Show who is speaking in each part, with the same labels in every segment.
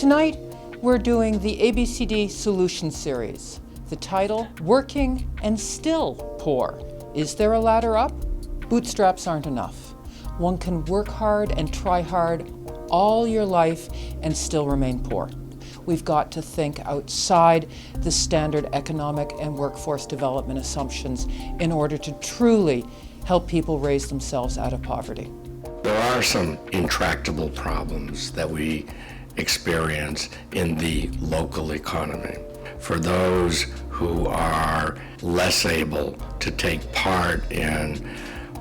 Speaker 1: Tonight, we're doing the ABCD Solution Series. The title, Working and Still Poor. Is there a ladder up? Bootstraps aren't enough. One can work hard and try hard all your life and still remain poor. We've got to think outside the standard economic and workforce development assumptions in order to truly help people raise themselves out of poverty.
Speaker 2: There are some intractable problems that we experience in the local economy. For those who are less able to take part in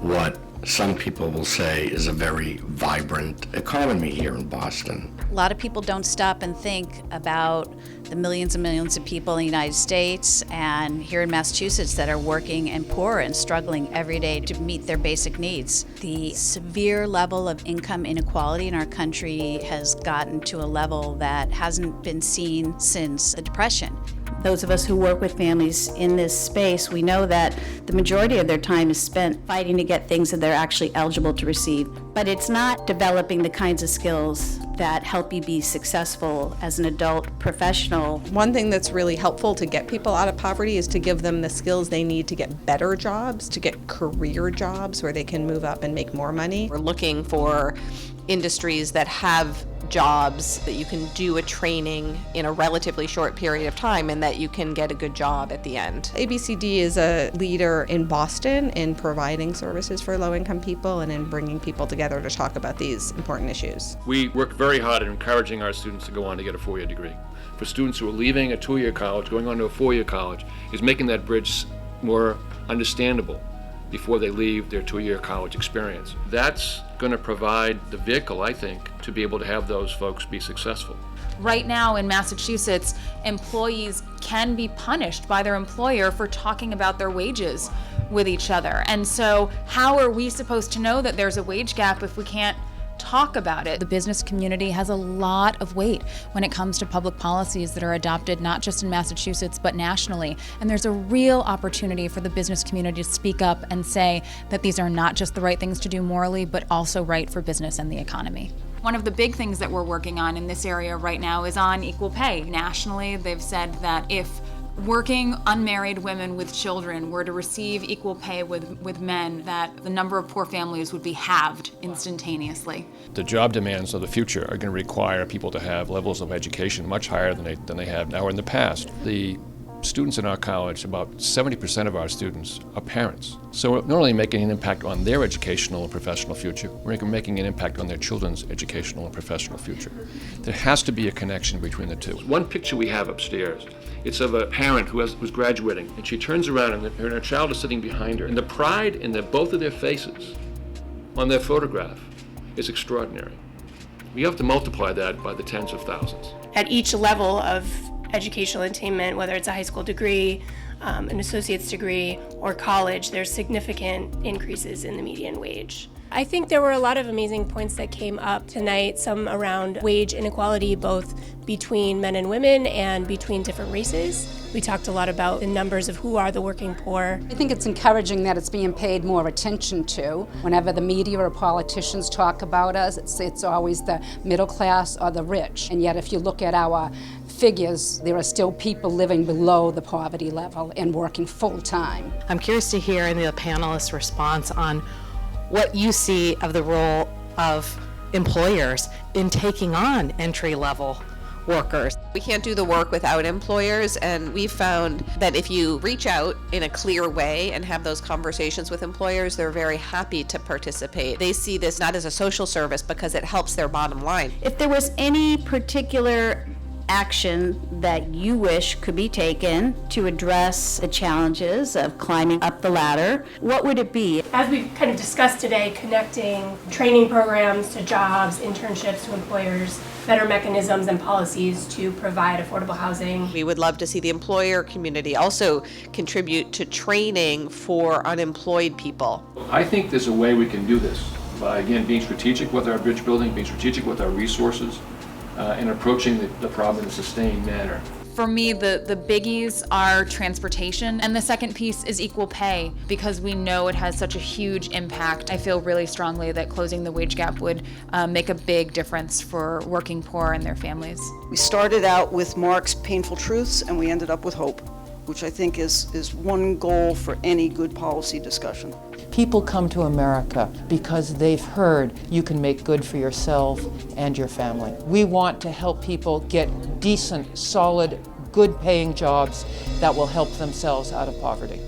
Speaker 2: what some people will say is a very vibrant economy here in Boston.
Speaker 3: A lot of people don't stop and think about the millions and millions of people in the United States and here in Massachusetts that are working and poor and struggling every day to meet their basic needs. The severe level of income inequality in our country has gotten to a level that hasn't been seen since the Depression. Those of us who work with families in this space, we know that the majority of their time is spent fighting to get things that they're actually eligible to receive. But it's not developing the kinds of skills that help you be successful as an adult professional.
Speaker 4: One thing that's really helpful to get people out of poverty is to give them the skills they need to get better jobs, to get career jobs where they can move up and make more money.
Speaker 5: We're looking for industries that have jobs that you can do a training in a relatively short period of time and that you can get a good job at the end.
Speaker 4: ABCD is a leader in Boston in providing services for low-income people and in bringing people together to talk about these important issues.
Speaker 6: We work very hard at encouraging our students to go on to get a four-year degree. For students who are leaving a two-year college, going on to a four-year college, is making that bridge more understandable before they leave their two-year college experience. That's going to provide the vehicle, I think, to be able to have those folks be successful.
Speaker 7: Right now in Massachusetts, employees can be punished by their employer for talking about their wages with each other. And so how are we supposed to know that there's a wage gap if we can't talk about it? The business community has a lot of weight when it comes to public policies that are adopted not just in Massachusetts but nationally, and there's a real opportunity for the business community to speak up and say that these are not just the right things to do morally but also right for business and the economy. One of the big things that we're working on in this area right now is on equal pay. Nationally, they've said that if working unmarried women with children were to receive equal pay with men, that the number of poor families would be halved instantaneously.
Speaker 6: The job demands of the future are going to require people to have levels of education much higher than they have now or in the past. The students in our college, about 70% of our students are parents. So we're not only making an impact on their educational and professional future, we're making an impact on their children's educational and professional future. There has to be a connection between the two. One picture we have upstairs, it's of a parent who's graduating, and she turns around and her child is sitting behind her. And the pride in both of their faces on their photograph is extraordinary. We have to multiply that by the tens of thousands.
Speaker 8: At each level of educational attainment, whether it's a high school degree, an associate's degree, or college, there's significant increases in the median wage. I think there were a lot of amazing points that came up tonight, some around wage inequality, both between men and women and between different races. We talked a lot about the numbers of who are the working poor.
Speaker 9: I think it's encouraging that it's being paid more attention to. Whenever the media or politicians talk about us, it's always the middle class or the rich. And yet if you look at our figures, there are still people living below the poverty level and working full time.
Speaker 5: I'm curious to hear in the panelists' response on what you see of the role of employers in taking on entry-level workers. We can't do the work without employers, and we've found that if you reach out in a clear way and have those conversations with employers, they're very happy to participate. They see this not as a social service because it helps their bottom line.
Speaker 3: If there was any particular action that you wish could be taken to address the challenges of climbing up the ladder, what would it be?
Speaker 8: As we've kind of discussed today, connecting training programs to jobs, internships to employers, better mechanisms and policies to provide affordable housing.
Speaker 5: We would love to see the employer community also contribute to training for unemployed people.
Speaker 6: I think there's a way we can do this by, again, being strategic with our bridge building, being strategic with our resources, and approaching the problem in a sustained manner.
Speaker 7: For me, the biggies are transportation, and the second piece is equal pay, because we know it has such a huge impact. I feel really strongly that closing the wage gap would make a big difference for working poor and their families.
Speaker 10: We started out with Mark's painful truths, and we ended up with hope, which I think is one goal for any good policy discussion.
Speaker 1: People come to America because they've heard you can make good for yourself and your family. We want to help people get decent, solid, good-paying jobs that will help themselves out of poverty.